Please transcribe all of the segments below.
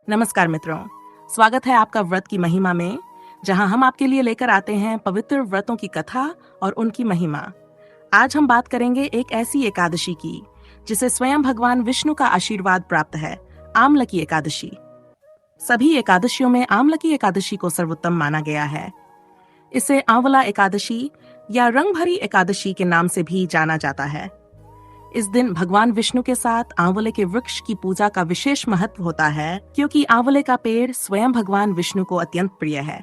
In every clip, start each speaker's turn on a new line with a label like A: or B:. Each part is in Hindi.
A: नमस्कार मित्रों, स्वागत है आपका व्रत की महिमा में, जहां हम आपके लिए लेकर आते हैं पवित्र व्रतों की कथा और उनकी महिमा। आज हम बात करेंगे एक ऐसी एकादशी की जिसे स्वयं भगवान विष्णु का आशीर्वाद प्राप्त है, आमलकी एकादशी। सभी एकादशियों में आमलकी एकादशी को सर्वोत्तम माना गया है। इसे आंवला एकादशी या रंग भरी एकादशी के नाम से भी जाना जाता है। इस दिन भगवान विष्णु के साथ आंवले के वृक्ष की पूजा का विशेष महत्व होता है, क्योंकि आंवले का पेड़ स्वयं भगवान विष्णु को अत्यंत प्रिय है।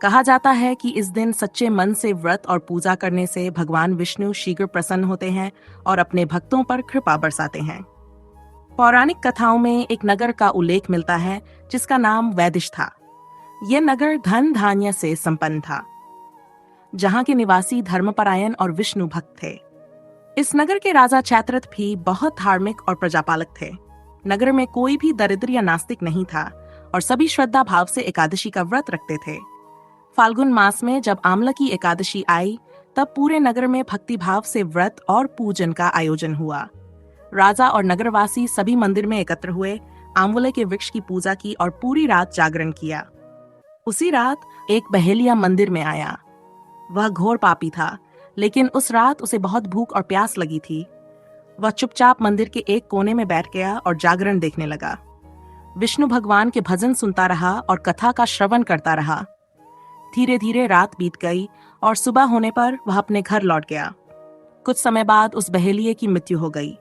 A: कहा जाता है कि इस दिन सच्चे मन से व्रत और पूजा करने से भगवान विष्णु शीघ्र प्रसन्न होते हैं और अपने भक्तों पर कृपा बरसाते हैं। पौराणिक कथाओं में एक नगर का उल्लेख मिलता है जिसका नाम वैदिश था। यह नगर धन धान्य से संपन्न था, जहाँ के निवासी धर्मपरायण और विष्णु भक्त थे। इस नगर के राजा चैत्रथ भी बहुत धार्मिक और प्रजापालक थे। नगर में कोई भी दरिद्र या नास्तिक नहीं था और सभी श्रद्धा भाव से एकादशी का व्रत रखते थे। फाल्गुन मास में जब आमलकी एकादशी आई, तब पूरे नगर में भक्ति भाव से व्रत और पूजन का आयोजन हुआ। राजा और नगरवासी सभी मंदिर में एकत्र हुए, आंवले के वृक्ष की पूजा की और पूरी रात जागरण किया। उसी रात एक बहेलिया मंदिर में आया। वह घोर पापी था, लेकिन उस रात उसे बहुत भूख और प्यास लगी थी। वह चुपचाप मंदिर के एक कोने में बैठ गया और जागरण देखने लगा। विष्णु भगवान के भजन सुनता रहा और कथा का श्रवण करता रहा। धीरे धीरे रात बीत गई और सुबह होने पर वह अपने घर लौट गया। कुछ समय बाद उस बहेलिये की मृत्यु हो गई,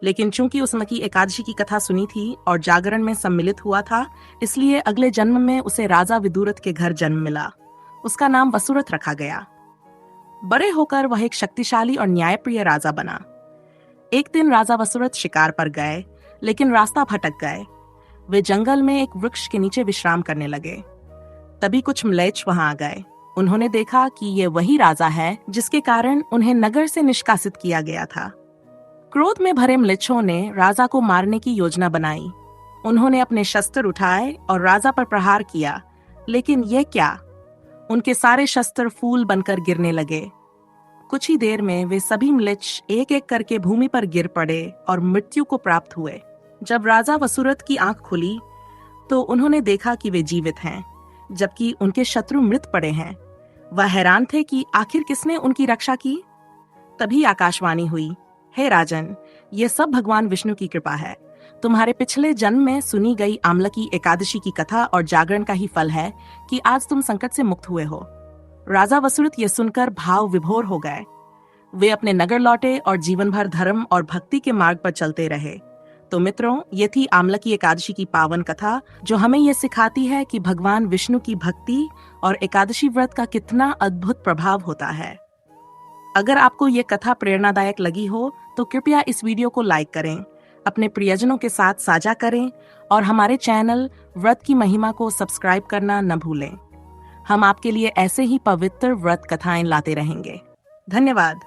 A: लेकिन चूंकि उसने की एकादशी की कथा सुनी थी और जागरण में सम्मिलित हुआ था, इसलिए अगले जन्म में उसे राजा विदुरथ के घर जन्म मिला। उसका नाम वसुरथ रखा गया। बड़े होकर वह एक शक्तिशाली और न्यायप्रिय राजा बना। एक दिन राजा वसुरथ शिकार पर गए, लेकिन रास्ता भटक गए। वे जंगल में एक वृक्ष के नीचे विश्राम करने लगे। तभी कुछ म्लेच्छ वहां आ गए। उन्होंने देखा कि ये वही राजा है जिसके कारण उन्हें नगर से निष्कासित किया गया था। क्रोध में भरे म्लेच्छों ने राजा को मारने की योजना बनाई। उन्होंने अपने शस्त्र उठाए और राजा पर प्रहार किया, लेकिन यह क्या, उनके सारे शस्त्र फूल बनकर गिरने लगे। कुछ ही देर में वे सभी म्लेच्छ एक एक करके भूमि पर गिर पड़े और मृत्यु को प्राप्त हुए। जब राजा वसुरथ की आंख खुली तो उन्होंने देखा कि वे जीवित हैं, जबकि उनके शत्रु मृत पड़े हैं। वह हैरान थे कि आखिर किसने उनकी रक्षा की। तभी आकाशवाणी हुई, हे राजन, ये सब भगवान विष्णु की कृपा है। तुम्हारे पिछले जन्म में सुनी गई आमलकी एकादशी की कथा और जागरण का ही फल है कि आज तुम संकट से मुक्त हुए हो। राजा वसुरथ ये सुनकर भाव विभोर हो गए। वे अपने नगर लौटे और जीवन भर धर्म और भक्ति के मार्ग पर चलते रहे। तो मित्रों, ये थी आमलकी एकादशी की पावन कथा, जो हमें ये सिखाती है कि भगवान विष्णु की भक्ति और एकादशी व्रत का कितना अद्भुत प्रभाव होता है। अगर आपको ये कथा प्रेरणादायक लगी हो तो कृपया इस वीडियो को लाइक करें, अपने प्रियजनों के साथ साझा करें और हमारे चैनल व्रत की महिमा को सब्सक्राइब करना न भूलें। हम आपके लिए ऐसे ही पवित्र व्रत कथाएं लाते रहेंगे। धन्यवाद।